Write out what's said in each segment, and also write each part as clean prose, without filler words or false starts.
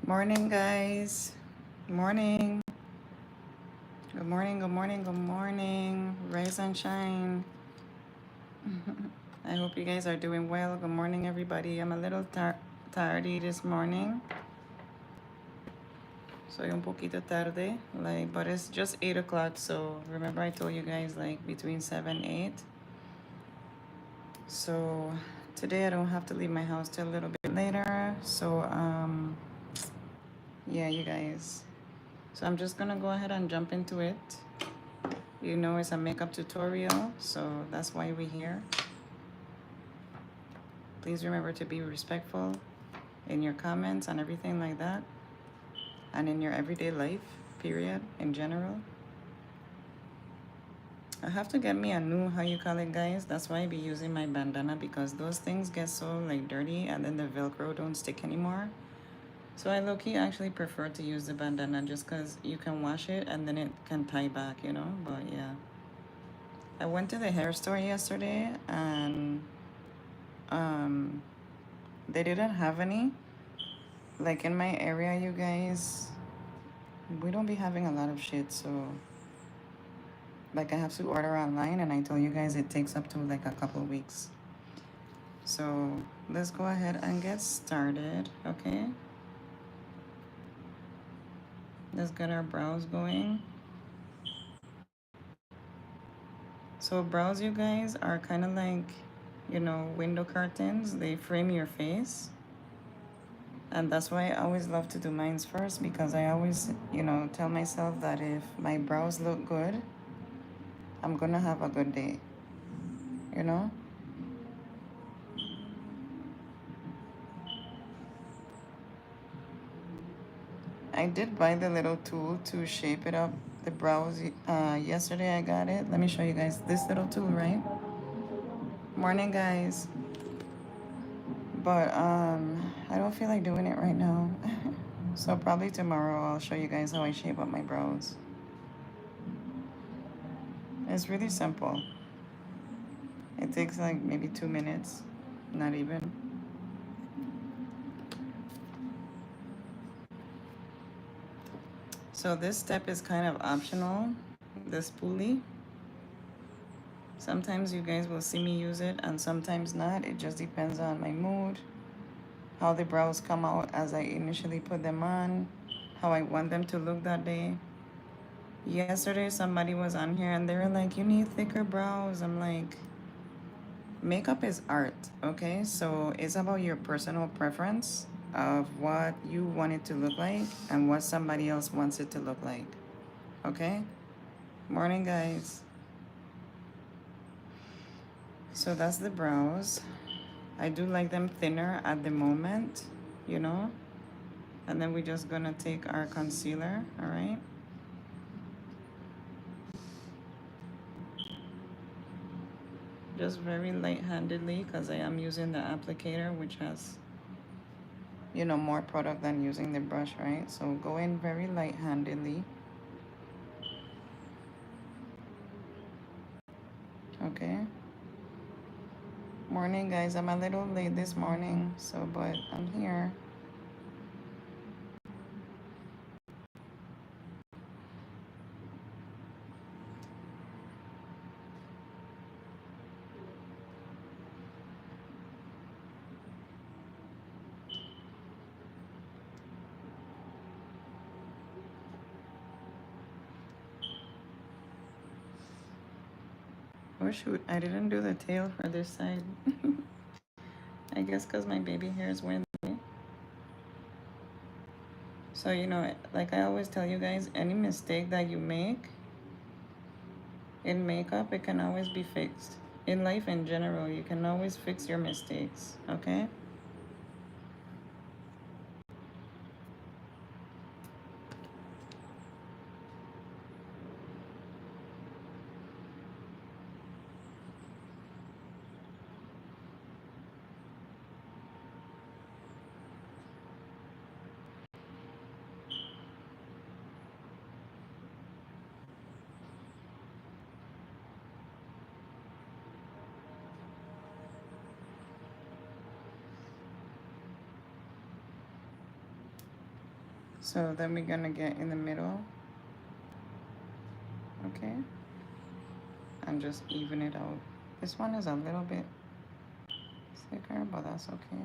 Morning, guys. Morning. Good morning, good morning, good morning. Rise and shine. I hope you guys are doing well. Good morning, everybody. I'm a little tardy this morning. Soy un poquito tarde, but it's just 8 o'clock. So remember I told you guys, between 7 8. So today I don't have to leave my house till a little bit later. So, yeah, you guys. So I'm just gonna go ahead and jump into it. You know, it's a makeup tutorial, so that's why we're here. Please remember to be respectful in your comments and everything like that, and in your everyday life, period, in general. I have to get me a new, how you call it, guys. That's why I be using my bandana, because those things get so dirty and then the Velcro don't stick anymore. So I low-key actually prefer to use the bandana just because you can wash it and then it can tie back, you know. But yeah, I went to the hair store yesterday and they didn't have any. Like in my area, you guys, we don't be having a lot of shit. So I have to order online, and I told you guys it takes up to a couple weeks. So let's go ahead and get started, okay? Let's get our brows going. So brows, you guys, are kind of window curtains. They frame your face. And that's why I always love to do mine first, because I always, tell myself that if my brows look good, I'm gonna have a good day, you know? I did buy the little tool to shape it up, the brows. Yesterday I got it. Let me show you guys this little tool, right? Morning, guys. But I don't feel like doing it right now. So probably tomorrow I'll show you guys how I shape up my brows. It's really simple. It takes maybe 2 minutes, not even. So this step is kind of optional, the spoolie. Sometimes you guys will see me use it and sometimes not. It just depends on my mood, how the brows come out as I initially put them on, how I want them to look that day. Yesterday somebody was on here and they were like, you need thicker brows. I'm like, makeup is art, okay? So it's about your personal preference of what you want it to look like and what somebody else wants it to look like, okay? Morning, guys. So that's the brows. I do like them thinner at the moment, you know? And then we're just gonna take our concealer, all right? Just very light-handedly, because I am using the applicator, which has, more product than using the brush, right? So go in very light-handedly. Okay. Morning, guys. I'm a little late this morning, but I'm here. Oh shoot, I didn't do the tail for this side. I guess because my baby hair is windy. So, like I always tell you guys, any mistake that you make in makeup, it can always be fixed. In life in general, you can always fix your mistakes, okay? So then we're gonna get in the middle, okay? And just even it out. This one is a little bit thicker, but that's okay.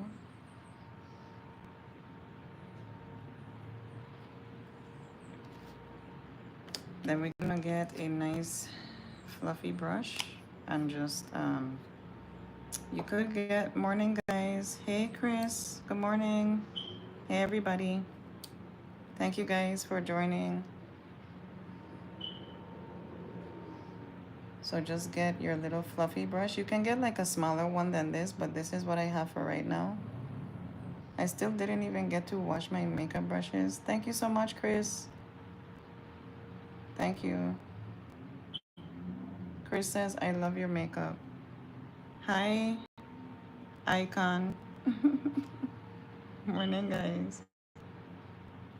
Then we're gonna get a nice fluffy brush and just, you could get, morning guys. Hey Chris, good morning. Hey everybody. Thank you guys for joining. So just get your little fluffy brush. You can get like a smaller one than this, but this is what I have for right now. I still didn't even get to wash my makeup brushes. Thank you so much, Chris. Thank you. Chris says, I love your makeup. Hi, Icon. Morning, guys.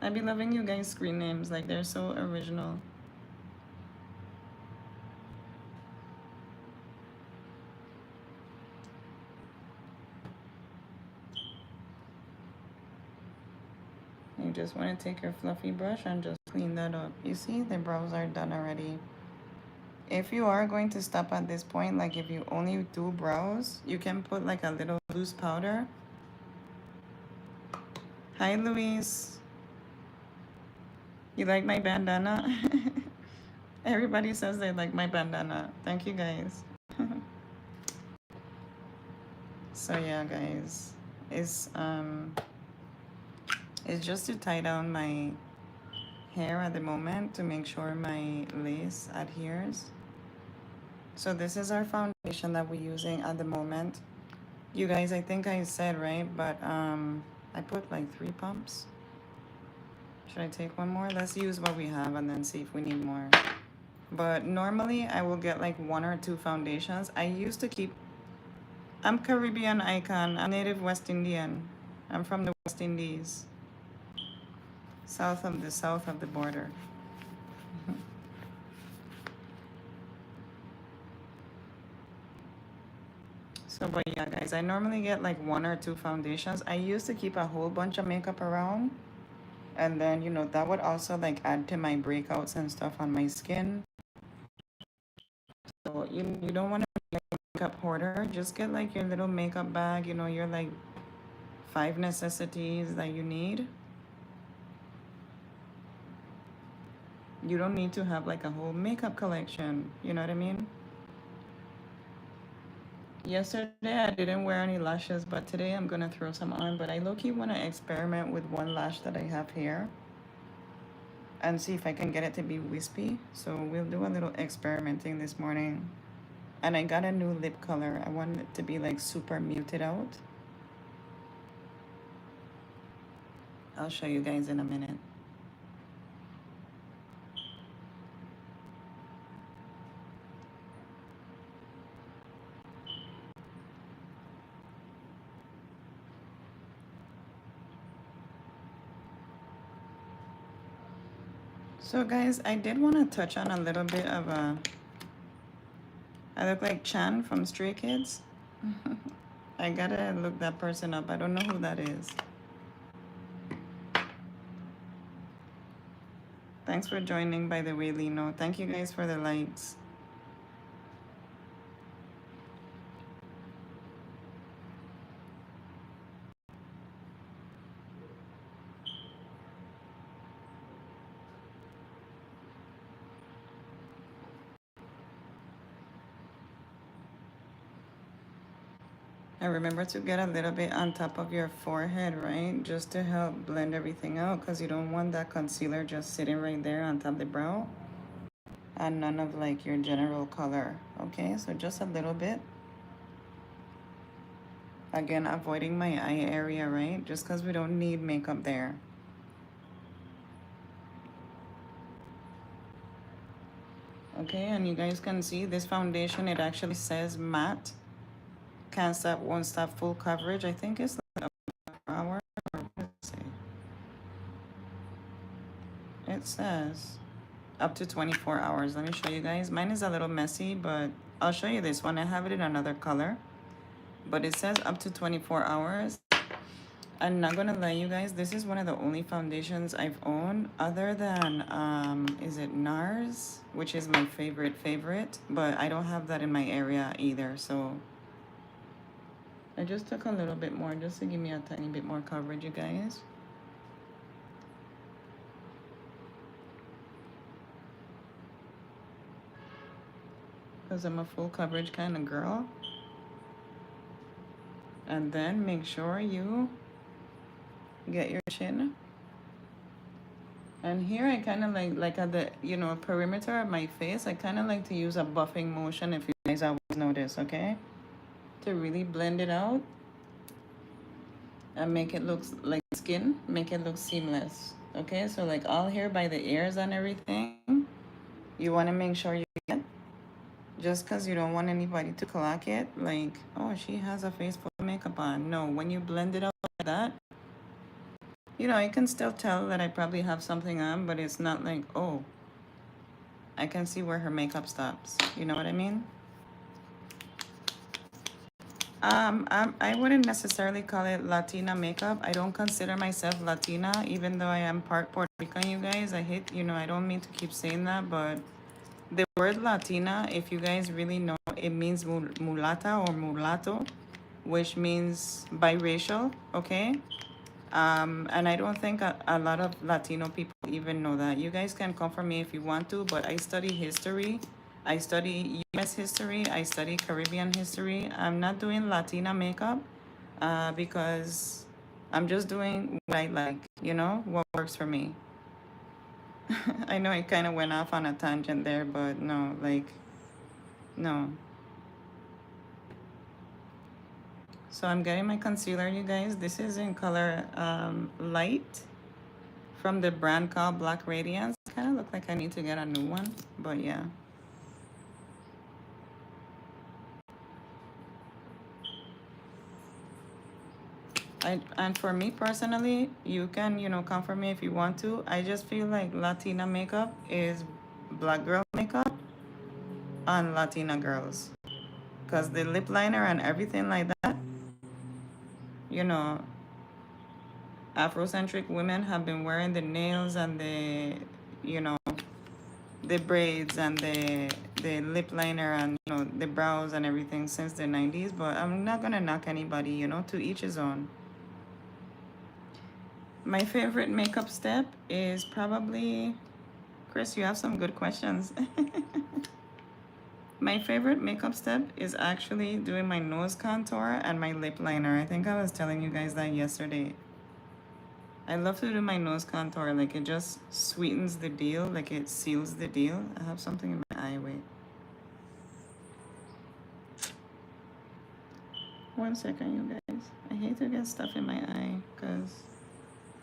I be loving you guys' screen names. Like, they're so original. You just want to take your fluffy brush and just clean that up. You see, the brows are done already. If you are going to stop at this point, like if you only do brows, you can put like a little loose powder. Hi, Louise. You like my bandana? Everybody says they like my bandana. Thank you, guys. So yeah, guys, it's just to tie down my hair at the moment to make sure my lace adheres. So this is our foundation that we're using at the moment. You guys, I think I said right, but I put like 3 pumps. Should I take one more? Let's use what we have and then see if we need more. But normally I will get like 1 or 2 foundations. I used to keep, I'm Caribbean Icon, I'm native West Indian. I'm from the West Indies. South of the border. So, but yeah, guys, I normally get like 1 or 2 foundations. I used to keep a whole bunch of makeup around. And then, you know, that would also like add to my breakouts and stuff on my skin. So you don't want to be like a makeup hoarder. Just get like your little makeup bag, you know, your like 5 necessities that you need. You don't need to have like a whole makeup collection. You know what I mean? Yesterday I didn't wear any lashes, but today I'm gonna throw some on. But I low-key want to experiment with one lash that I have here and see if I can get it to be wispy. So we'll do a little experimenting this morning. And I got a new lip color. I want it to be like super muted out. I'll show you guys in a minute. So guys, I did want to touch on a little bit of I look like Chan from Stray Kids. I gotta look that person up. I don't know who that is. Thanks for joining, by the way, Lino. Thank you guys for the likes. And remember to get a little bit on top of your forehead, right? Just to help blend everything out, because you don't want that concealer just sitting right there on top of the brow and none of like your general color. Okay, so just a little bit. Again, avoiding my eye area, right? Just because we don't need makeup there. Okay, and you guys can see this foundation, it actually says matte. Can't stop, won't stop, full coverage. I think it's like an hour. Or what does it say? It says up to 24 hours. Let me show you guys. Mine is a little messy, but I'll show you this one. I have it in another color, but it says up to 24 hours. I'm not gonna lie, you guys, this is one of the only foundations I've owned other than, is it NARS, which is my favorite, but I don't have that in my area either, so I just took a little bit more just to give me a tiny bit more coverage, you guys. Because I'm a full coverage kind of girl. And then make sure you get your chin. And here I kind of like at the, you know, perimeter of my face, I kind of like to use a buffing motion, if you guys always notice, okay? To really blend it out and make it look like skin, make it look seamless, okay? So like all here by the ears and everything, you want to make sure you get, just because you don't want anybody to clock it, like, oh, she has a face full of makeup on. No, when you blend it out like that, you know, you can still tell that I probably have something on, but it's not like, oh, I can see where her makeup stops. You know what I mean? I wouldn't necessarily call it Latina makeup. I don't consider myself Latina, even though I am part Puerto Rican, you guys. I hate, you know, I don't mean to keep saying that, but the word Latina, if you guys really know, it means mulata or mulatto, which means biracial, okay? And I don't think a lot of Latino people even know that. You guys can come for me if you want to, but I study history. I study US history. I study Caribbean history. I'm not doing Latina makeup because I'm just doing what I like, you know, what works for me. I know it kind of went off on a tangent there, but no, like, no. So I'm getting my concealer, you guys. This is in color light, from the brand called Black Radiance. Kind of look like I need to get a new one, but yeah. And for me personally, you can, you know, come for me if you want to. I just feel like Latina makeup is black girl makeup on Latina girls. Because the lip liner and everything like that, you know, Afrocentric women have been wearing the nails and the, you know, the braids and the lip liner and, you know, the brows and everything since the 90s. But I'm not gonna knock anybody, you know, to each his own. My favorite makeup step is probably, Chris, you have some good questions. My favorite makeup step is actually doing my nose contour and my lip liner. I think I was telling you guys that yesterday. I love to do my nose contour, like it just sweetens the deal, like it seals the deal. I have something in my eye, wait. One second, you guys. I hate to get stuff in my eye, because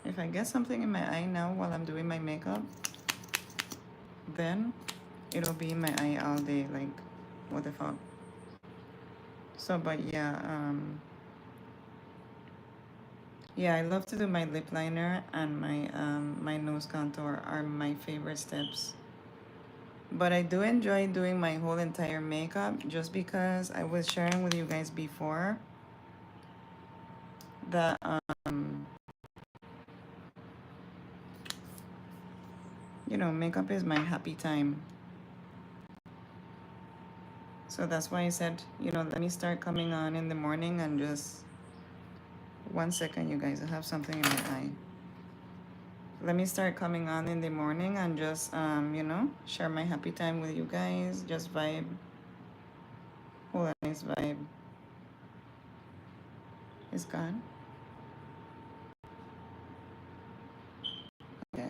if I get something in my eye now while I'm doing my makeup, then it'll be in my eye all day, like, what the fuck. So, but yeah, yeah, I love to do my lip liner and my nose contour are my favorite steps. But I do enjoy doing my whole entire makeup, just because I was sharing with you guys before that you know, makeup is my happy time. So that's why I said, you know, let me start coming on in the morning and just, one second, you guys, I have something in my eye. Let me start coming on in the morning and just, you know, share my happy time with you guys. Just vibe. Hold on, nice vibe. It's gone. Okay.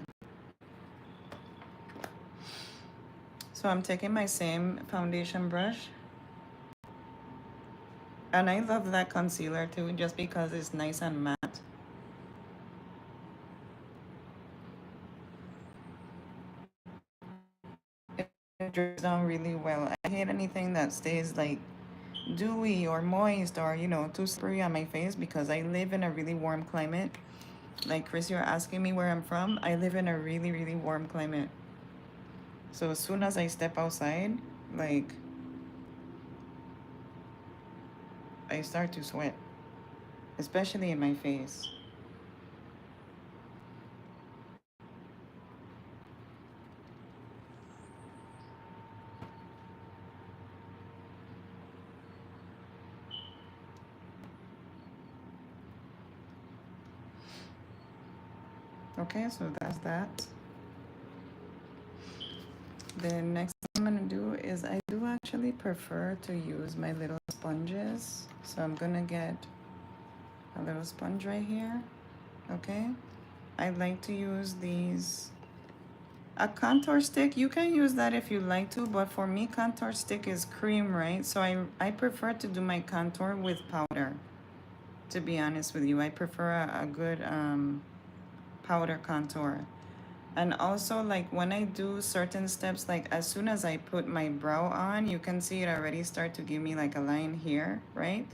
So I'm taking my same foundation brush. And I love that concealer too, just because it's nice and matte. It drips down really well. I hate anything that stays like dewy or moist or, you know, too slippery on my face, because I live in a really warm climate. Like Chris, you're asking me where I'm from. I live in a really, really warm climate. So as soon as I step outside, like, I start to sweat, especially in my face. Okay, so that's that. The next thing I'm gonna do is I do actually prefer to use my little sponges. So I'm gonna get a little sponge right here. Okay, I like to use these. A contour stick, you can use that if you like to, but for me contour stick is cream, right? So I prefer to do my contour with powder, to be honest with you. I prefer a good powder contour. And also, like when I do certain steps, like as soon as I put my brow on, you can see it already start to give me like a line here, right?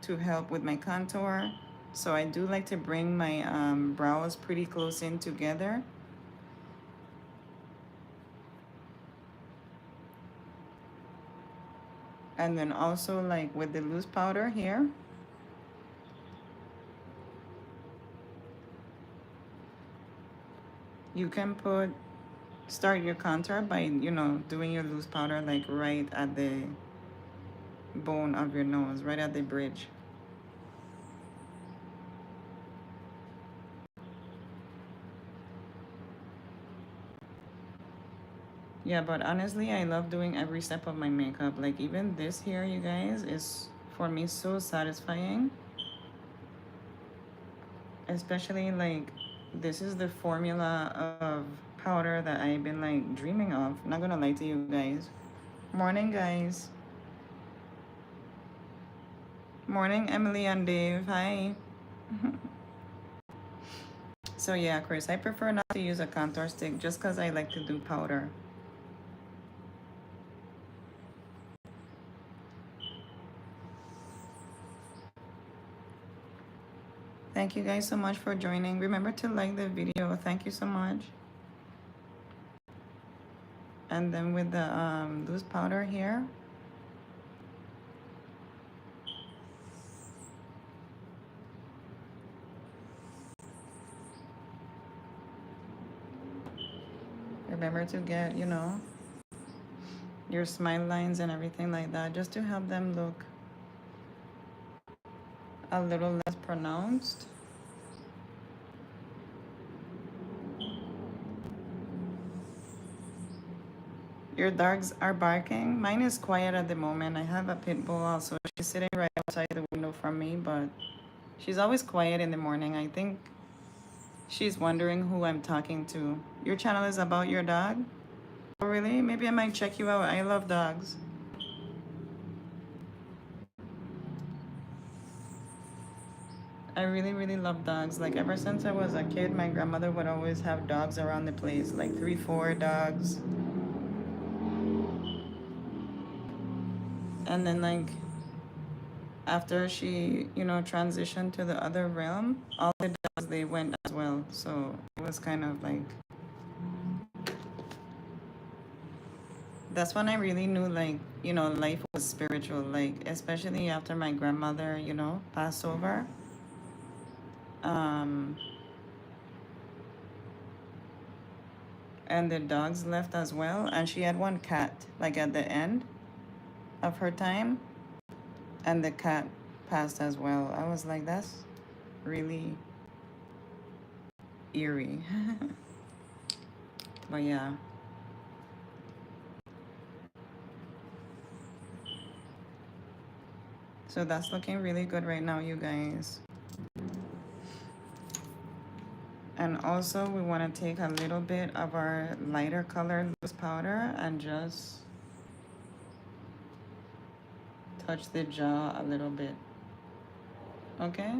To help with my contour. So I do like to bring my brows pretty close in together. And then also like with the loose powder here, you can start your contour by, doing your loose powder like right at the bone of your nose, right at the bridge. Yeah, but honestly, I love doing every step of my makeup. Like even this here, you guys, is for me so satisfying. Especially like this is the formula of powder that I've been like dreaming of. Not gonna lie to you guys. Morning, guys. Morning, Emily and Dave. Hi. So yeah, Chris, I prefer not to use a contour stick just because I like to do powder. Thank you guys so much for joining. Remember to like the video. Thank you so much. And then with the loose powder here, remember to get, your smile lines and everything like that, just to help them look a little less pronounced. Your dogs are barking. Mine is quiet at the moment. I have a pit bull also. She's sitting right outside the window from me, but she's always quiet in the morning. I think she's wondering who I'm talking to. Your channel is about your dog? Oh, really? Maybe I might check you out. I love dogs. I really, really love dogs. Like, ever since I was a kid, my grandmother would always have dogs around the place, like 3, 4 dogs. And then, like, after she, transitioned to the other realm, all the dogs, they went as well. So it was kind of like, that's when I really knew, like, life was spiritual. Like, especially after my grandmother, passed over. Um, and the dogs left as well. And she had one cat, like, at the end of her time. And the cat passed as well. I was like, that's really eerie. But yeah. So that's looking really good right now, you guys. And also we want to take a little bit of our lighter color loose powder and just touch the jaw a little bit. Okay?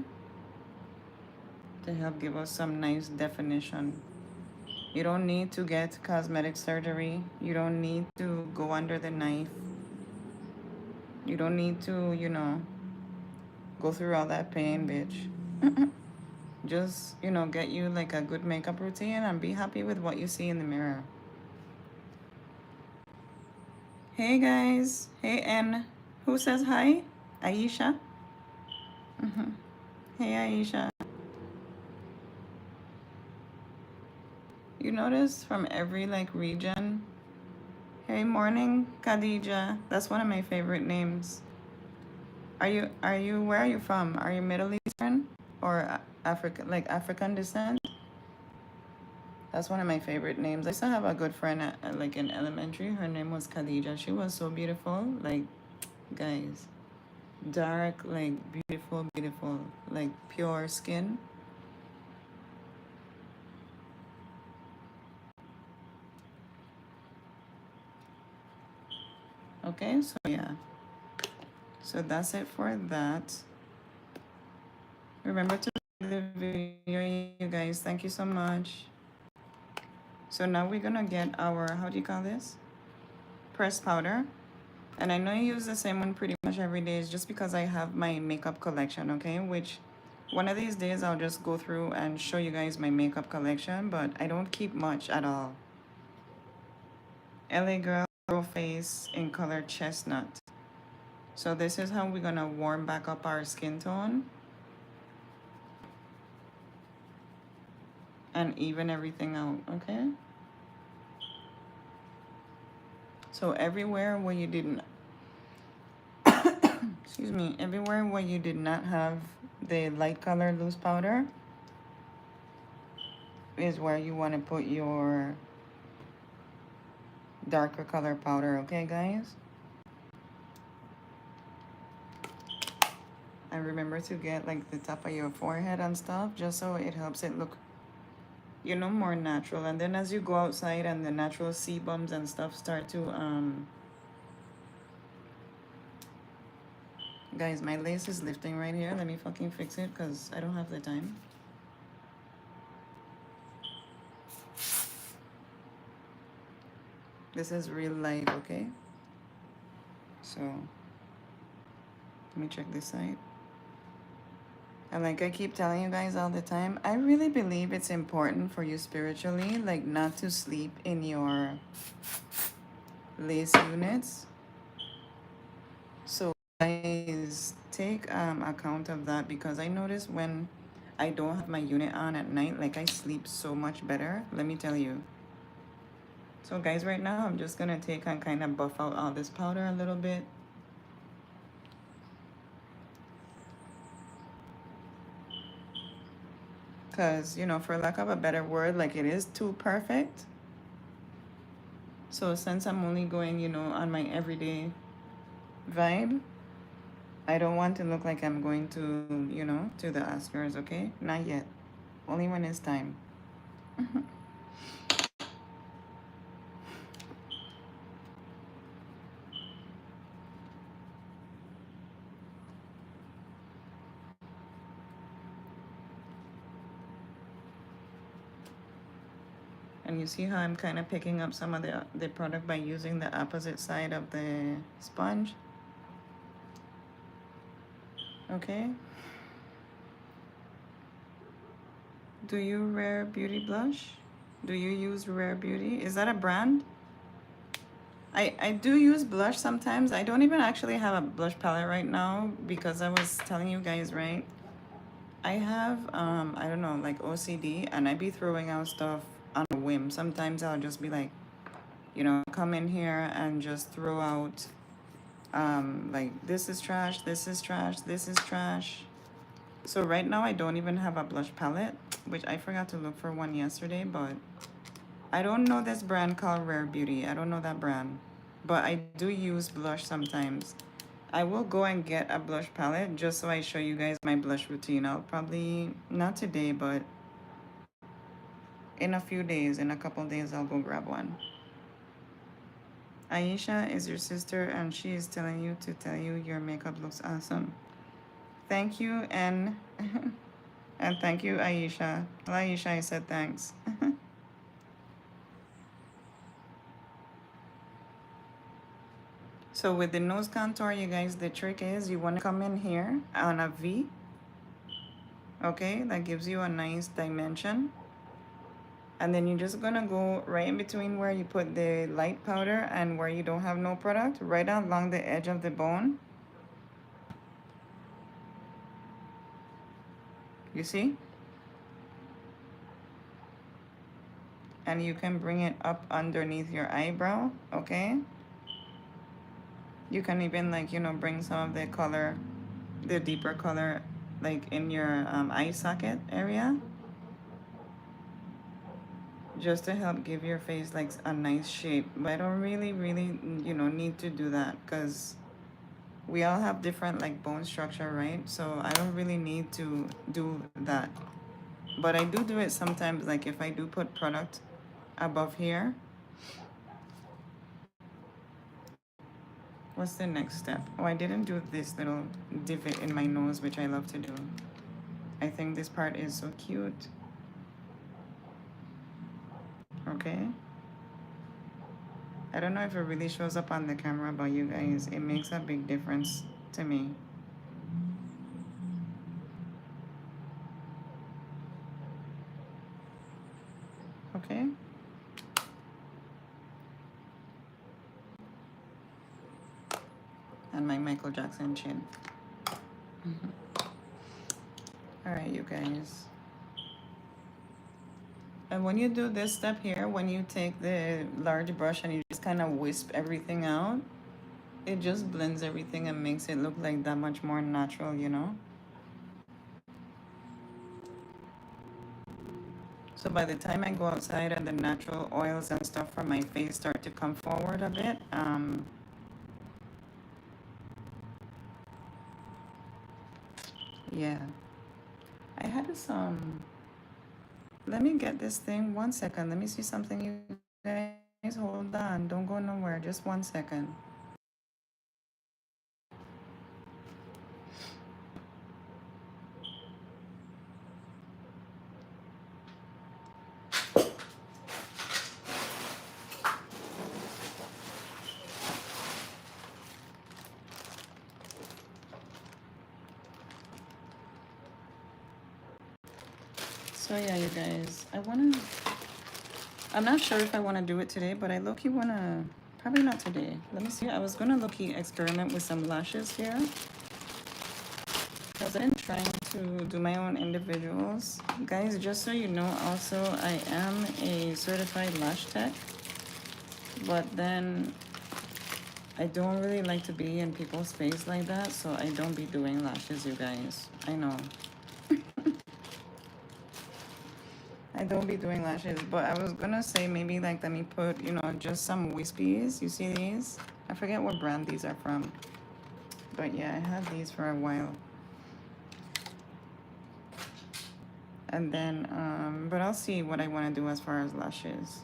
To help give us some nice definition. You don't need to get cosmetic surgery. You don't need to go under the knife. You don't need to, go through all that pain, bitch. Just, get you like a good makeup routine and be happy with what you see in the mirror. Hey guys. Hey N. Who says hi? Aisha? Hey Aisha. You notice from every like region. Hey morning Khadija. That's one of my favorite names. Where are you from? Are you Middle Eastern or African, like African descent? That's one of my favorite names. I used to have a good friend like in elementary. Her name was Khadija. She was so beautiful. Like, guys, dark, like beautiful, beautiful, like pure skin. Okay, so yeah. So that's it for that. Remember to like the video, you guys. Thank you so much. So now we're gonna get our, how do you call this? Pressed powder. And I know I use the same one pretty much every day. It's just because I have my makeup collection, okay? Which one of these days I'll just go through and show you guys my makeup collection, but I don't keep much at all. LA Girl Face in color Chestnut. So this is how we're gonna warm back up our skin tone and even everything out, okay? So everywhere where you didn't, excuse me, everywhere where you did not have the light color loose powder is where you want to put your darker color powder, okay guys? And remember to get like the top of your forehead and stuff, just so it helps it look, you know, more natural. And then as you go outside and the natural sebums and stuff start to guys, my lace is lifting right here. Let me fucking fix it because I don't have the time. This is real life, okay? So let me check this side. And like I keep telling you guys all the time, I really believe it's important for you spiritually, like not to sleep in your lace units. So guys, take account of that, because I notice when I don't have my unit on at night, like I sleep so much better. Let me tell you. So guys, right now I'm just gonna take and kind of buff out all this powder a little bit. Because, you know, for lack of a better word, like it is too perfect. So since I'm only going, you know, on my everyday vibe, I don't want to look like I'm going to, you know, to the Oscars, okay? Not yet. Only when it's time. And you see how I'm kind of picking up some of the product by using the opposite side of the sponge. Okay. Do you Rare Beauty blush? Do you use Rare Beauty? Is that a brand? I do use blush sometimes. I don't even actually have a blush palette right now because I was telling you guys, right? I have, I don't know, like OCD, and I be throwing out stuff on a whim. Sometimes I'll just be like, you know, come in here and just throw out, like, this is trash, this is trash, this is trash. So right now I don't even have a blush palette, which I forgot to look for one yesterday, but I don't know this brand called Rare Beauty. I don't know that brand, but I do use blush sometimes. I will go and get a blush palette just so I show you guys my blush routine. I'll probably, not today, but in a few days, in a couple days, I'll go grab one. Aisha is your sister and she is telling you to tell you your makeup looks awesome. Thank you, and and thank you, Aisha. Well, Aisha, I said thanks. So with the nose contour, you guys, the trick is you want to come in here on a V. Okay, that gives you a nice dimension. And then you're just gonna go right in between where you put the light powder and where you don't have no product, right along the edge of the bone. You see? And you can bring it up underneath your eyebrow, okay? You can even, like, you know, bring some of the color, the deeper color, like in your eye socket area. just to help give your face like a nice shape. But I don't really, need to do that because we all have different like bone structure, right? So I don't really need to do that. But I do it sometimes, like if I do put product above here. What's the next step? Oh, I didn't do this little divot in my nose, which I love to do. I think this part is so cute. Okay. I don't know if it really shows up on the camera, but you guys, it makes a big difference to me. Okay. And my Michael Jackson chin. All right, you guys. And when you do this step here, when you take the large brush and you just kind of wisp everything out, it just blends everything and makes it look like that much more natural, you know? So by the time I go outside and the natural oils and stuff from my face start to come forward a bit, yeah. I had this, let me get this thing. 1 second. Let me see something, you guys. Hold on. Don't go nowhere. Just 1 second. So yeah, you guys, I'm not sure if I wanna do it today, but I low-key wanna, probably not today. Let me see, I was gonna low-key experiment with some lashes here. Because I'm trying to do my own individuals. Guys, just so you know, also, I am a certified lash tech. But then, I don't really like to be in people's face like that, so I don't be doing lashes, you guys. I know. I don't be doing lashes, but I was gonna say maybe like let me put, just some wispies. You see these? I forget what brand these are from. But yeah, I had these for a while. And then, but I'll see what I want to do as far as lashes.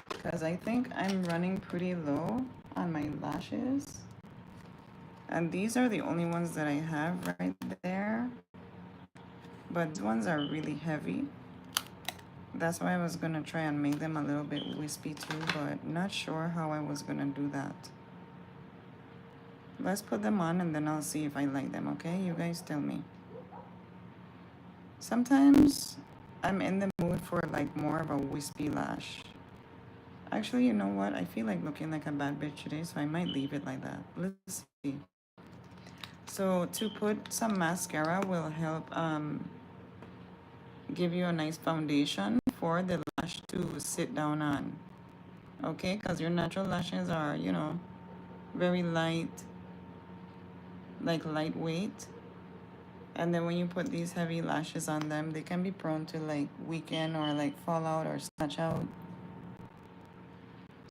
Because I think I'm running pretty low on my lashes. And these are the only ones that I have right there. But these ones are really heavy. That's why I was gonna try and make them a little bit wispy too, but not sure how I was gonna do that. Let's put them on and then I'll see if I like them, okay? You guys tell me. Sometimes I'm in the mood for like more of a wispy lash. Actually, you know what? I feel like looking like a bad bitch today, so I might leave it like that. Let's see. So to put some mascara will help give you a nice foundation for the lash to sit down on. Okay, because your natural lashes are, very light, like lightweight. And then when you put these heavy lashes on them, they can be prone to like weaken or like fall out or snatch out.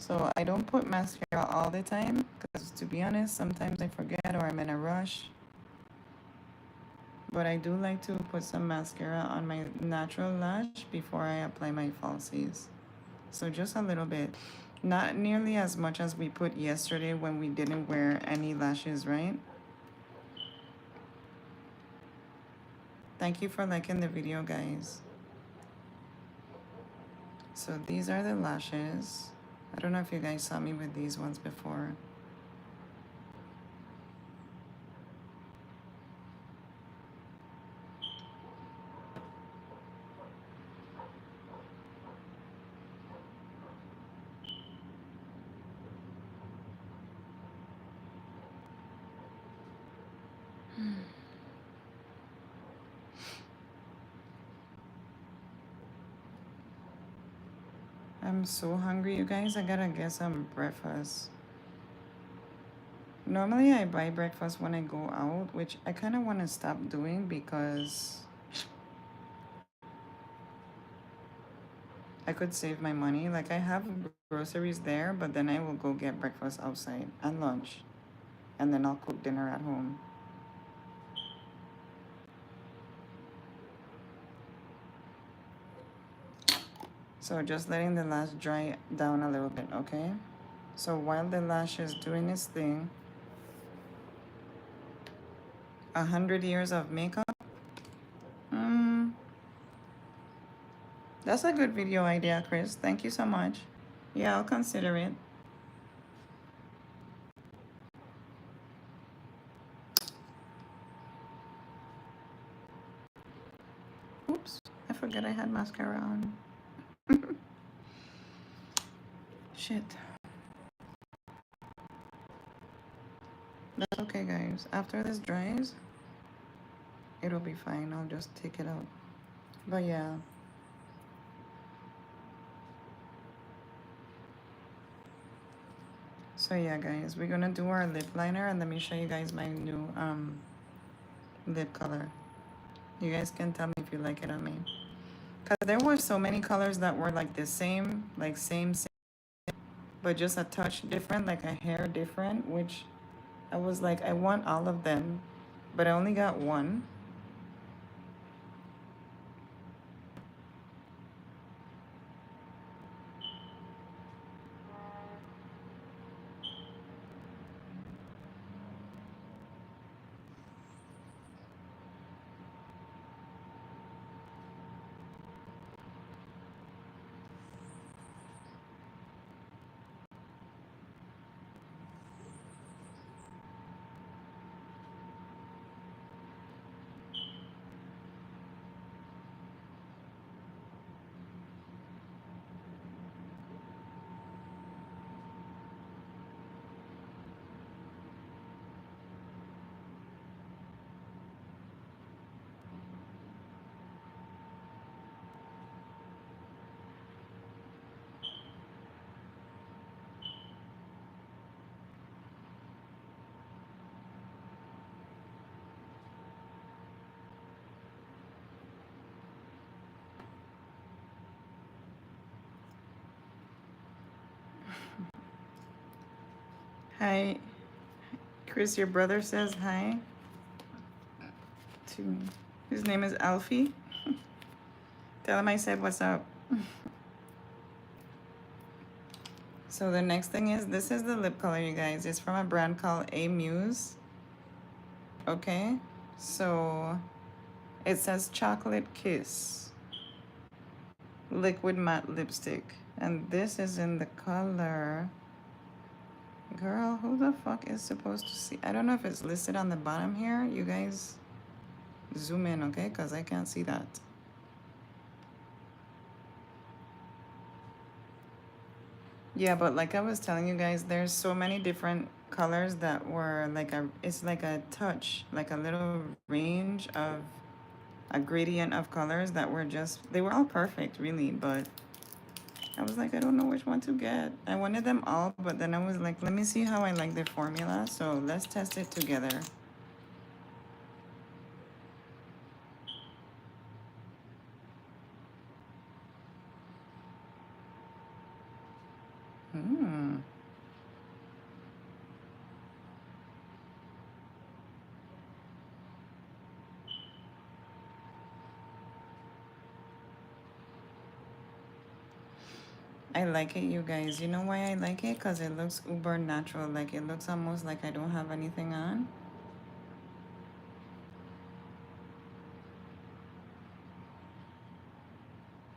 So I don't put mascara all the time because to be honest, sometimes I forget or I'm in a rush. But I do like to put some mascara on my natural lash before I apply my falsies. So just a little bit. Not nearly as much as we put yesterday when we didn't wear any lashes, right? Thank you for liking the video, guys. So these are the lashes. I don't know if you guys saw me with these ones before. I'm so hungry, you guys. I gotta get some breakfast. Normally I buy breakfast when I go out, which I kind of want to stop doing because I could save my money. Like I have groceries there, but then I will go get breakfast outside and lunch, and then I'll cook dinner at home. So just letting the lash dry down a little bit, okay? So while the lash is doing its thing, 100 years of makeup. Mm, that's a good video idea, Chris. Thank you so much. Yeah, I'll consider it. Oops, I forgot I had mascara on. Shit. That's okay, guys. After this dries, it'll be fine. I'll just take it out. But yeah. So yeah, guys, we're gonna do our lip liner, and let me show you guys my new lip color. You guys can tell me if you like it on me. Cause there were so many colors that were like the same, like same, but just a touch different, like a hair different, which I was like, I want all of them, but I only got one. Hi, Chris, your brother says hi to me. His name is Alfie. Tell him I said what's up. So the next thing is, this is the lip color, you guys. It's from a brand called A Muse. Okay, so it says Chocolate Kiss Liquid Matte Lipstick. And this is in the color... Girl, who the fuck is supposed to see? I don't know if it's listed on the bottom here. You guys zoom in, okay? Because I can't see that. Yeah, but like I was telling you guys, there's so many different colors that were like it's like a touch, like a little range of a gradient of colors that were just, they were all perfect really, but I was like, I don't know which one to get. I wanted them all, but then I was like, let me see how I like the formula. So let's test it together. Hmm. I like it, you guys. You know why I like it? Because it looks uber natural. Like it looks almost like I don't have anything on.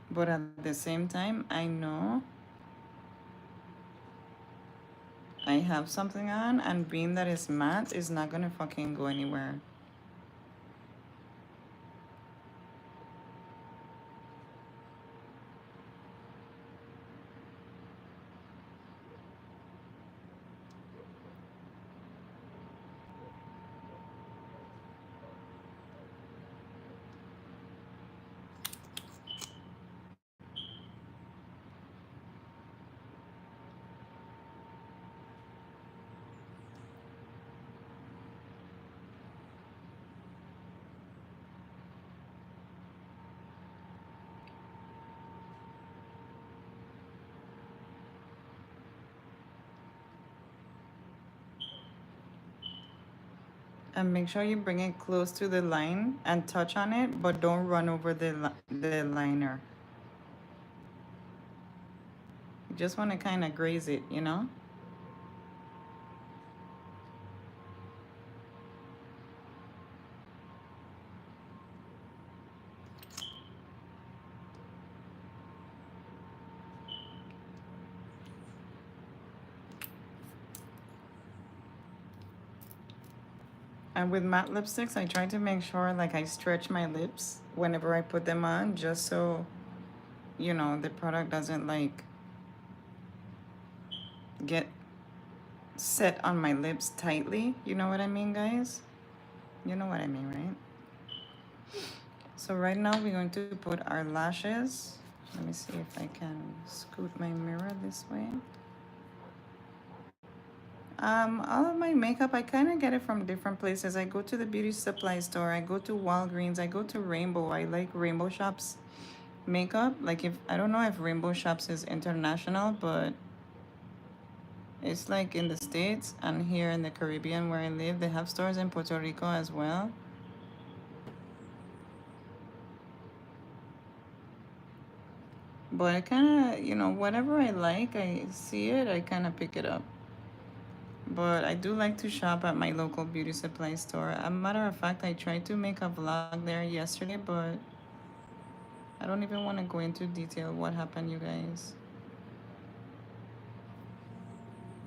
But at the same time, I know I have something on, and being that it's matte is not gonna fucking go anywhere. And make sure you bring it close to the line and touch on it, but don't run over the liner. You just want to kind of graze it, you know? And with matte lipsticks, I try to make sure like I stretch my lips whenever I put them on, just so, you know, the product doesn't like get set on my lips tightly. You know what I mean, guys? You know what I mean, right? So right now we're going to put our lashes. Let me see if I can scoot my mirror this way. All of my makeup, I kind of get it from different places. I go to the beauty supply store. I go to Walgreens. I go to Rainbow. I like Rainbow Shops makeup. Like if I don't know if Rainbow Shops is international, but it's like in the States and here in the Caribbean where I live. They have stores in Puerto Rico as well. But I kind of, you know, whatever I like, I see it, I kind of pick it up. But I do like to shop at my local beauty supply store. As a matter of fact, I tried to make a vlog there yesterday, but I don't even want to go into detail what happened, you guys.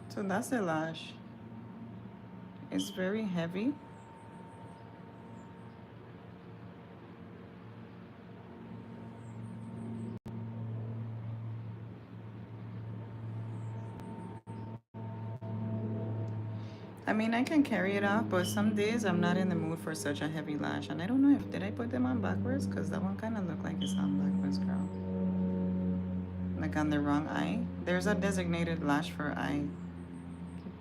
So that's the lash. It's very heavy. I mean, I can carry it off, but some days I'm not in the mood for such a heavy lash. And I don't know if, did I put them on backwards? Because that one kind of looked like it's on backwards, girl. Like on the wrong eye. There's a designated lash for eye.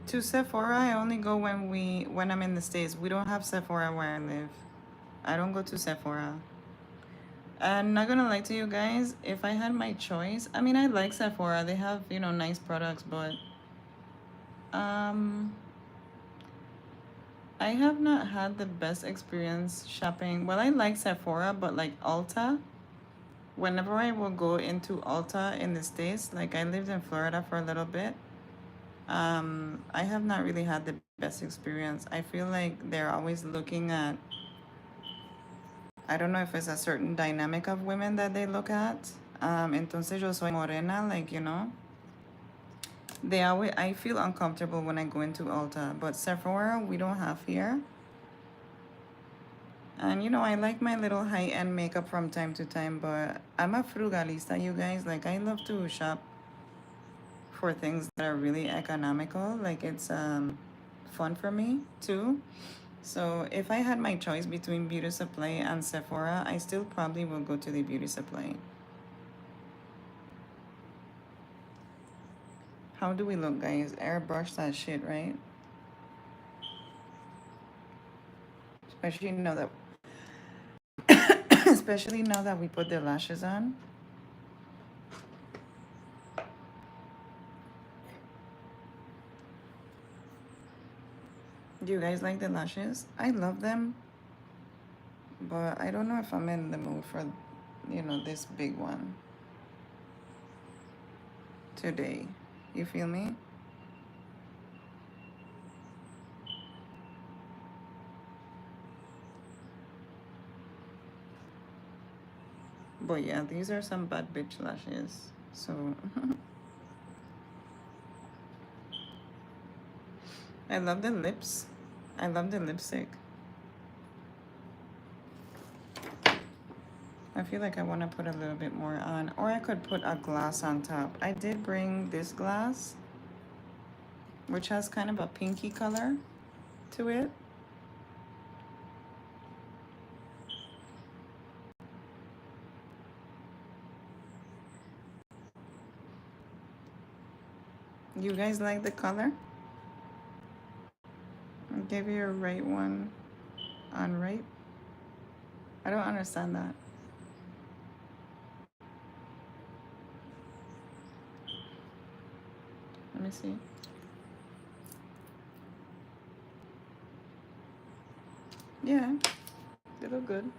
To Sephora, I only go when I'm in the States. We don't have Sephora where I live. I don't go to Sephora. I'm not gonna lie to you guys, if I had my choice, I mean, I like Sephora. They have, you know, nice products, but um I have not had the best experience shopping. Well, I like Sephora, but like Ulta, whenever I will go into Ulta in the States, like I lived in Florida for a little bit, I have not really had the best experience. I feel like they're always looking at, I don't know if it's a certain dynamic of women that they look at. Entonces yo soy morena, like, you know. They always, I feel uncomfortable when I go into Ulta, but Sephora we don't have here. And you know, I like my little high-end makeup from time to time, but I'm a frugalista, you guys. Like I love to shop for things that are really economical. Like it's fun for me too. So if I had my choice between beauty supply and Sephora, I still probably will go to the beauty supply. How do we look, guys? Airbrush that shit, right? Especially now that especially now that we put the lashes on. Do you guys like the lashes? I love them, but I don't know if I'm in the mood for, you know, this big one today. You feel me? But yeah, these are some bad bitch lashes. So I love the lips. I love the lipstick. I feel like I want to put a little bit more on, or I could put a glass on top. I did bring this glass, which has kind of a pinky color to it. You guys like the color? I'll give you a right one on right. I don't understand that. Let me see. Yeah, they look good.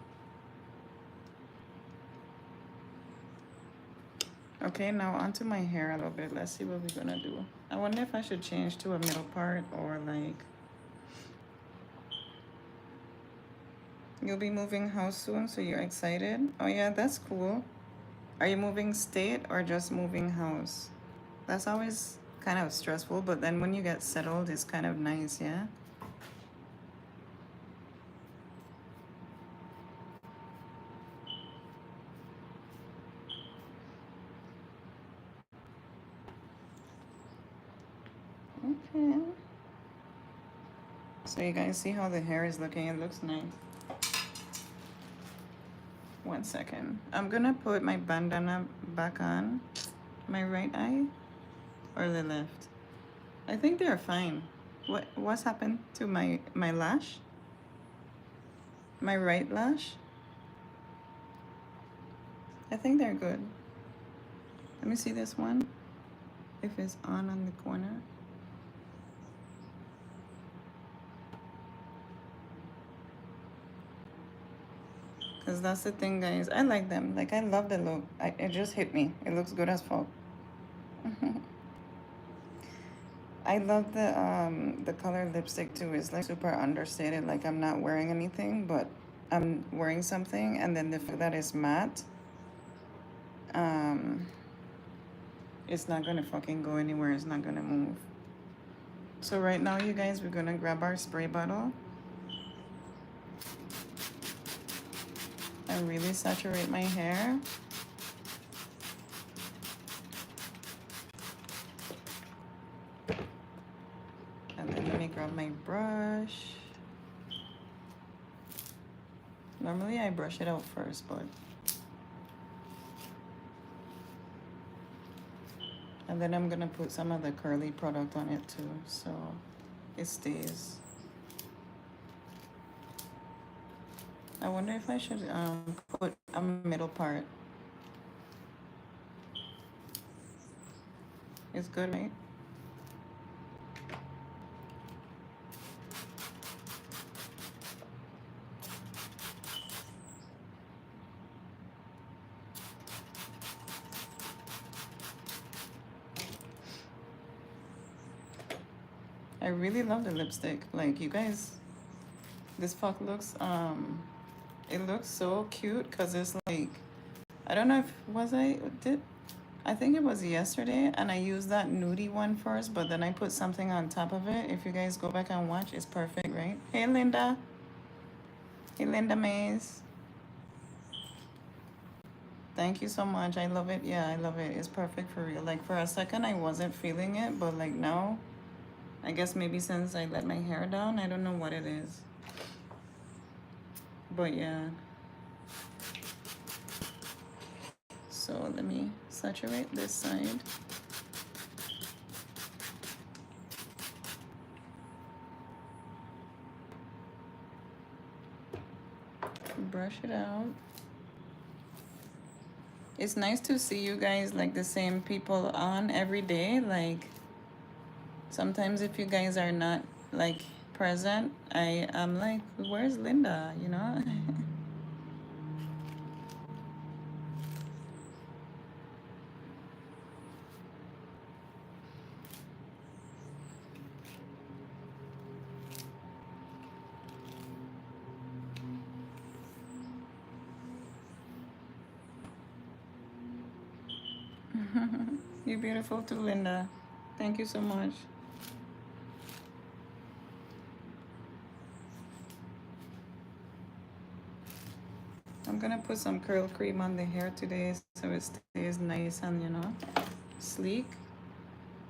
Okay, now onto my hair a little bit. Let's see what we're gonna do. I wonder if I should change to a middle part or like... You'll be moving house soon, so you're excited? Oh yeah, that's cool. Are you moving state or just moving house? That's always kind of stressful, but then when you get settled, it's kind of nice, yeah? Okay. So you guys see how the hair is looking? It looks nice. 1 second. I'm gonna put my bandana back on. My right eye or the left? I think they're fine. What's happened to my lash? My right lash? I think they're good. Let me see this one. If it's on the corner. Because that's the thing, guys. I like them. Like, I love the look. It just hit me. It looks good as fuck. I love the color lipstick too. It's like super understated. Like, I'm not wearing anything, but I'm wearing something. And then the fact that it's matte, um, it's not gonna fucking go anywhere. It's not gonna move. So right now, you guys, we're gonna grab our spray bottle and really saturate my hair. And then let me grab my brush. Normally I brush it out first, but... And then I'm gonna put some of the curly product on it too, so it stays. I wonder if I should put a middle part. It's good, right? I really love the lipstick. Like, you guys, this fuck looks it looks so cute because it's like, I don't know if I think it was yesterday, and I used that nudie one first, but then I put something on top of it. If you guys go back and watch, it's perfect, right? Hey, Linda. Hey, Linda Mays. Thank you so much. I love it. Yeah, I love it. It's perfect for real. Like, for a second, I wasn't feeling it, but like now, I guess maybe since I let my hair down, I don't know what it is. But yeah. So let me saturate this side. Brush it out. It's nice to see you guys, like, the same people on every day. Like, sometimes if you guys are not like present, I'm like, where's Linda, you know? You're beautiful too, Linda. Thank you so much. I'm gonna put some curl cream on the hair today so it stays nice and, you know, sleek.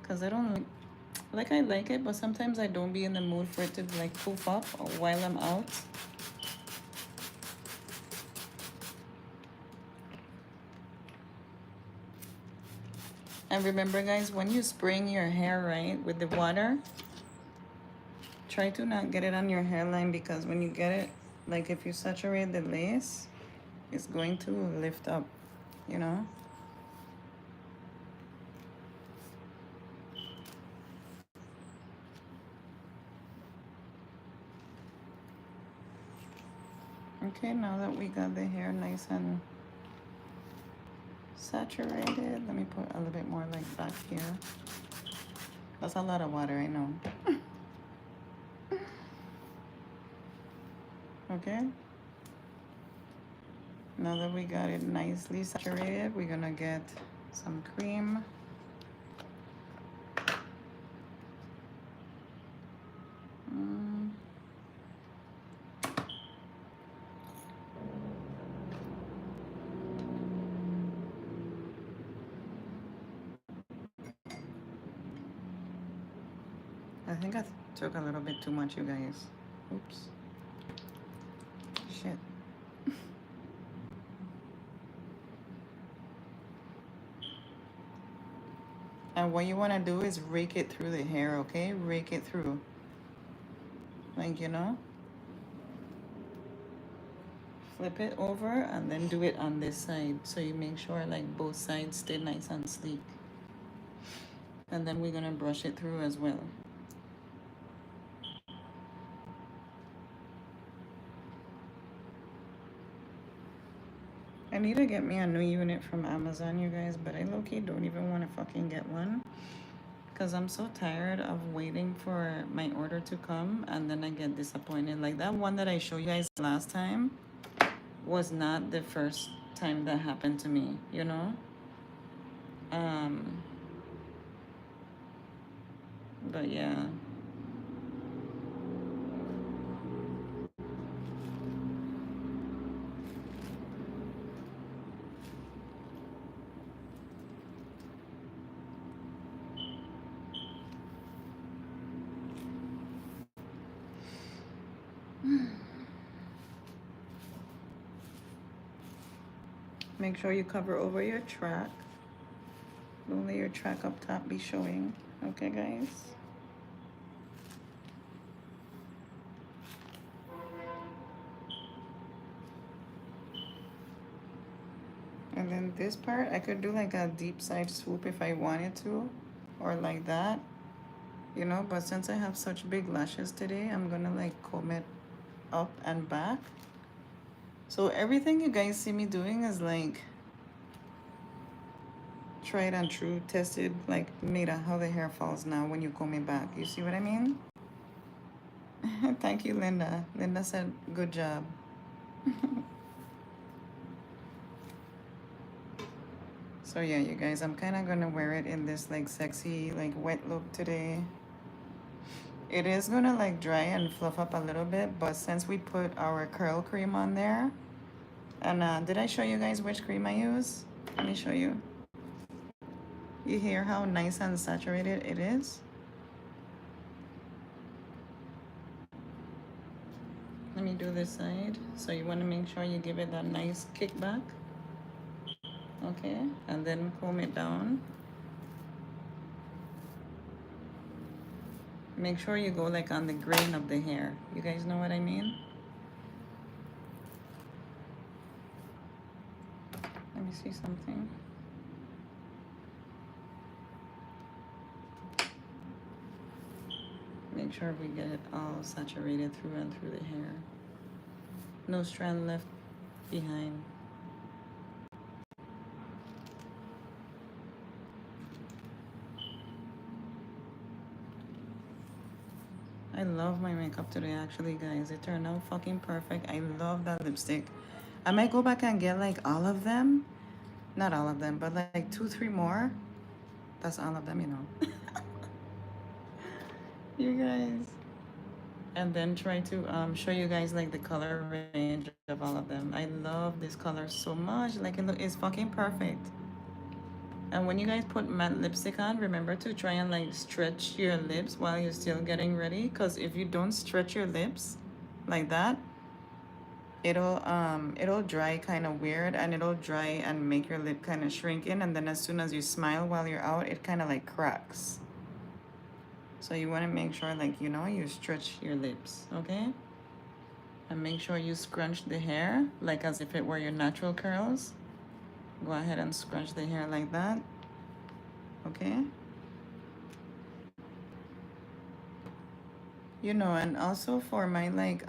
Cause I don't like I like it, but sometimes I don't be in the mood for it to like poof up while I'm out. And remember, guys, when you spraying your hair, right, with the water, try to not get it on your hairline, because when you get it, like, if you saturate the lace, it's going to lift up, you know? Okay, now that we got the hair nice and saturated, let me put a little bit more like back here. That's a lot of water, I know. Okay. Now that we got it nicely saturated, we're gonna get some cream. Mm. I think I took a little bit too much, you guys. Oops. Shit. And what you want to do is rake it through the hair, okay? Rake it through. Like, you know? Flip it over and then do it on this side. So you make sure like both sides stay nice and sleek. And then we're going to brush it through as well. I need to get me a new unit from Amazon, you guys, but I low-key don't even want to fucking get one. Because I'm so tired of waiting for my order to come and then I get disappointed. Like that one that I showed you guys last time was not the first time that happened to me, you know? Um, but yeah. Make sure you cover over your track. Don't let your track up top be showing. Okay, guys? And then this part, I could do like a deep side swoop if I wanted to. Or like that. You know, but since I have such big lashes today, I'm gonna like comb it up and back. So everything you guys see me doing is like tried and true, tested, like made how the hair falls now when you comb it back. You see what I mean? Thank you, Linda. Linda said, good job. So yeah, you guys, I'm kind of gonna wear it in this like sexy, like wet look today. It is gonna like dry and fluff up a little bit, but since we put our curl cream on there, and did I show you guys which cream I use? Let me show you. You hear how nice and saturated it is? Let me do this side. So you want to make sure you give it that nice kickback. Okay, and then comb it down. Make sure you go like on the grain of the hair. You guys know what I mean? Let me see something. Make sure we get it all saturated through and through the hair. No strand left behind. I love my makeup today actually, guys. It turned out fucking perfect. I love that lipstick. I might go back and get like all of them. Not all of them, but like 2, 3 more. That's all of them, you know. You guys. And then try to show you guys like the color range of all of them. I love this color so much. Like it's fucking perfect. And when you guys put matte lipstick on, remember to try and like stretch your lips while you're still getting ready. Because if you don't stretch your lips like that, it'll dry kind of weird, and it'll dry and make your lip kind of shrink in, and then as soon as you smile while you're out, it kind of like cracks. So you want to make sure like, you know, you stretch your lips, okay? And make sure you scrunch the hair like as if it were your natural curls. Go ahead and scrunch the hair like that, okay? You know, and also for my like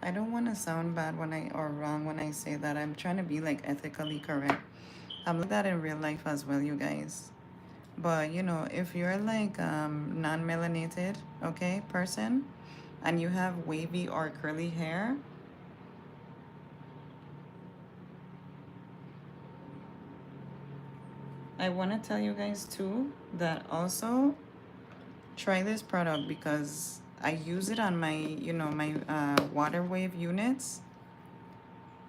I don't want to sound bad when I or wrong when I say that. I'm trying to be like ethically correct. I'm like that in real life as well, you guys. But you know, if you're like non-melanated, okay, person, and you have wavy or curly hair, I want to tell you guys too that also try this product because I use it on my, you know, my water wave units.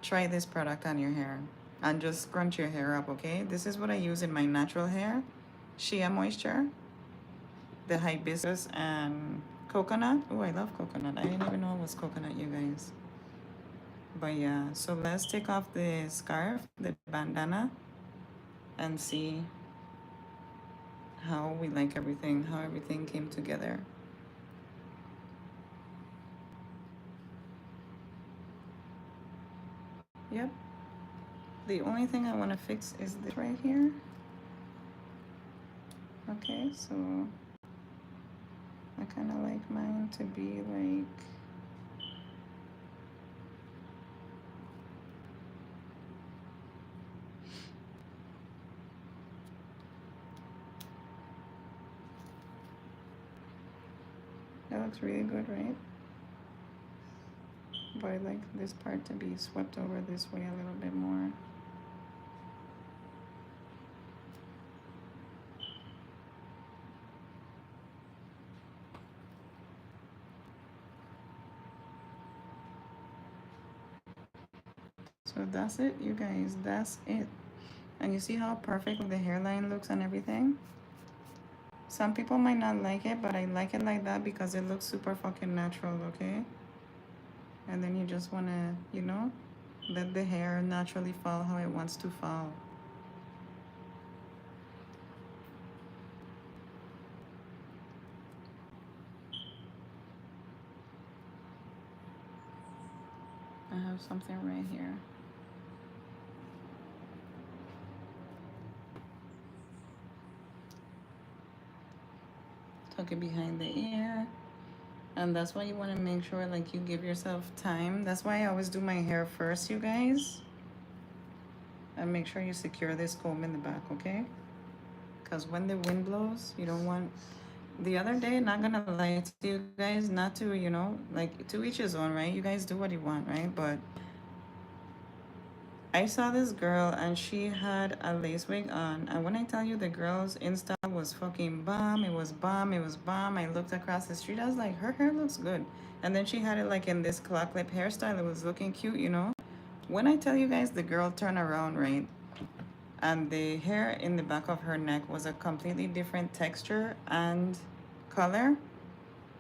Try this product on your hair and just scrunch your hair up, okay? This is what I use in my natural hair. Shea Moisture, the hibiscus and coconut. Oh, I love coconut. I didn't even know it was coconut, you guys. But yeah, so let's take off the scarf, the bandana, and see how we like everything, how everything came together. Yep. The only thing I want to fix is this right here. Okay, so I kind of like mine to be like, that looks really good, right? But I like this part to be swept over this way a little bit more. So that's it, you guys. That's it. And you see how perfect the hairline looks and everything? Some people might not like it, but I like it like that because it looks super fucking natural, okay? And then you just want to, you know, let the hair naturally fall how it wants to fall. I have something right here. Tuck it behind the ear. And that's why you want to make sure like you give yourself time. That's why I always do my hair first, you guys. And make sure you secure this comb in the back, okay? Because when the wind blows, you don't want... The other day, not gonna lie to you guys, not to, you know, like to each his own, right? You guys do what you want, right? But I saw this girl and she had a lace wig on. And when I tell you the girl's Insta was fucking bomb, it was bomb, it was bomb. I looked across the street, I was like, her hair looks good. And then she had it like in this claw clip hairstyle. It was looking cute, you know? When I tell you guys the girl turned around, right? And the hair in the back of her neck was a completely different texture and color.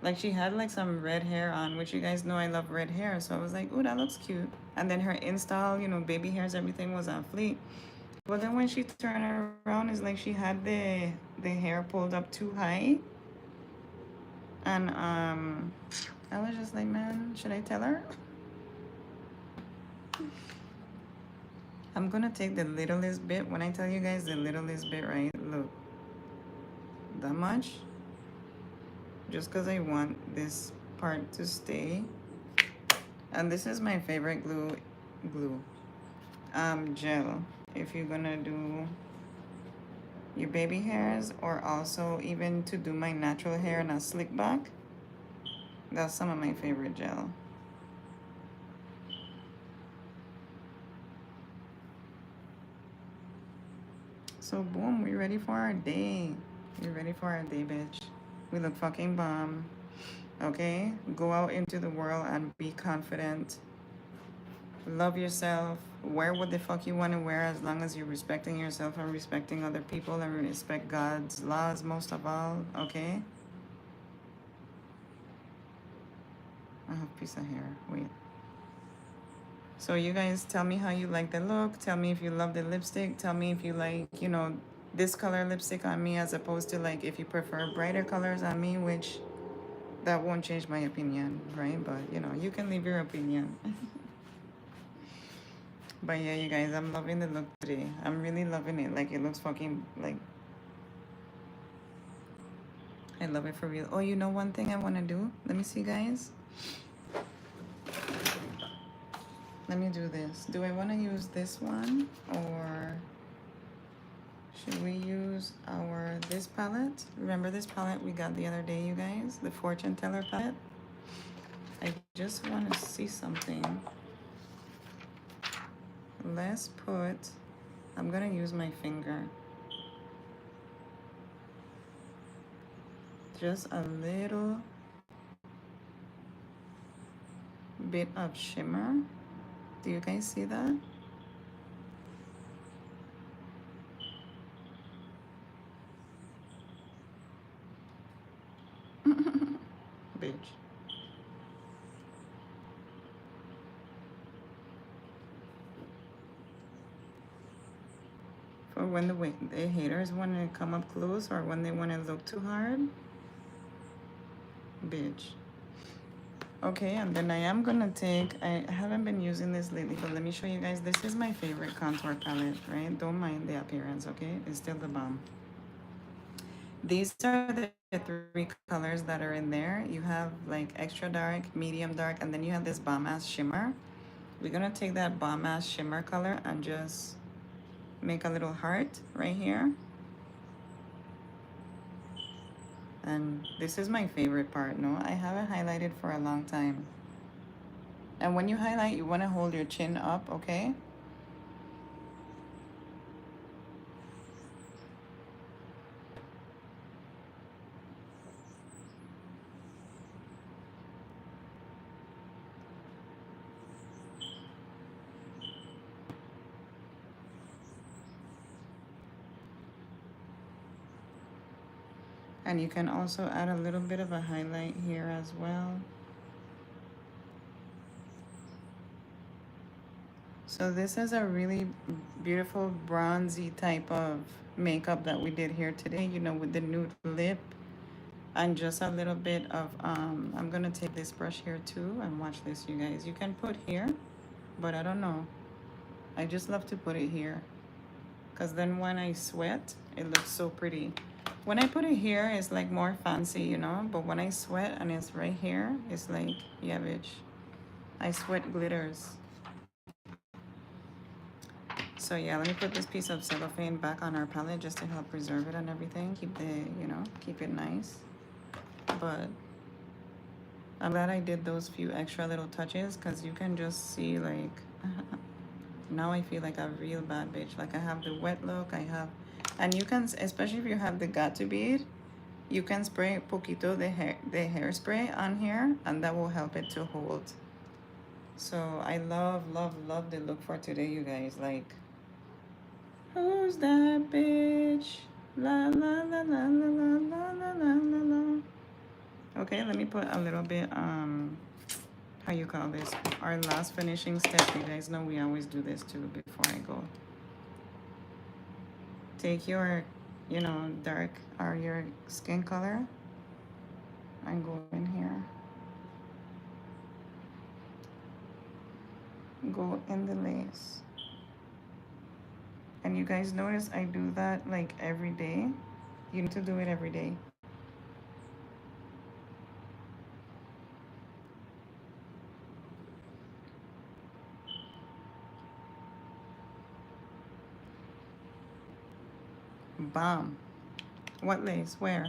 Like she had like some red hair on, which you guys know I love red hair. So I was like, ooh, that looks cute. And then her install, you know, baby hairs, everything was on fleek. But then when she turned around, it's like she had the hair pulled up too high. And I was just like, man, should I tell her? I'm gonna take the littlest bit. When I tell you guys the littlest bit, right? Look, that much. Just because I want this part to stay. And this is my favorite gel. If you're gonna do your baby hairs or also even to do my natural hair in a slick back, that's some of my favorite gel. So boom, we ready for our day. We ready for our day, bitch. We look fucking bomb. Okay? Go out into the world and be confident. Love yourself. Wear what the fuck you want to wear as long as you're respecting yourself and respecting other people and respect God's laws most of all. Okay? I have a piece of hair. Wait. So you guys tell me how you like the look. Tell me if you love the lipstick. Tell me if you like, you know, this color lipstick on me as opposed to like if you prefer brighter colors on me, which that won't change my opinion, right? But you know, you can leave your opinion. But yeah, you guys, I'm loving the look today. I'm really loving it. Like it looks fucking like I love it for real. Oh, you know one thing I want to do? Let me see, guys. Let me do this. Do I want to use this one or should we use this palette? Remember this palette we got the other day, you guys? The Fortune Teller palette? I just want to see something. Let's put, I'm going to use my finger. Just a little bit of shimmer. Do you guys see that? Bitch. For when the haters want to come up close or when they want to look too hard. Bitch. Okay, and then I am gonna take, I haven't been using this lately, but let me show you guys. This is my favorite contour palette, right? Don't mind the appearance, okay? It's still the bomb. These are the three colors that are in there. You have like extra dark, medium dark, and then you have this bomb ass shimmer. We're gonna take that bomb ass shimmer color and just make a little heart right here. And this is my favorite part. No, I haven't highlighted for a long time. And when you highlight, you want to hold your chin up, okay? And you can also add a little bit of a highlight here as well. So this is a really beautiful bronzy type of makeup that we did here today, you know, with the nude lip and just a little bit of, I'm gonna take this brush here too and watch this, you guys. You can put here, but I don't know. I just love to put it here because then when I sweat, it looks so pretty. When I put it here, it's like more fancy, you know, but when I sweat and it's right here, it's like, yeah, bitch, I sweat glitters. So yeah, let me put this piece of cellophane back on our palette just to help preserve it and everything. Keep the, you know, keep it nice. But I'm glad I did those few extra little touches because you can just see like, now I feel like a real bad bitch. Like I have the wet look, I have, and you can, especially if you have the got to bead, you can spray poquito the hairspray on here and that will help it to hold. So I love, love, love the look for today, you guys. Like, who's that bitch? La la la la la la la la la la la. Okay, let me put a little bit, how you call this? Our last finishing step. You guys know we always do this too before I go. Take your, you know, dark or your skin color and go in here. Go in the lace. And you guys notice I do that like every day. You need to do it every day. Bomb. What lace? Where?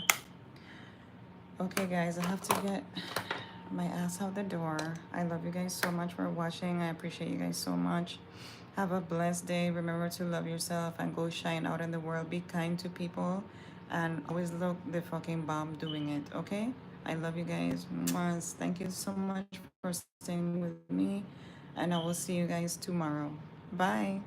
Okay, guys, I have to get my ass out the door. I love you guys so much for watching. I appreciate you guys so much. Have a blessed day. Remember to love yourself and go shine out in the world. Be kind to people and always look the fucking bomb doing it, okay? I love you guys. Thank you so much for staying with me, and I will see you guys tomorrow. Bye.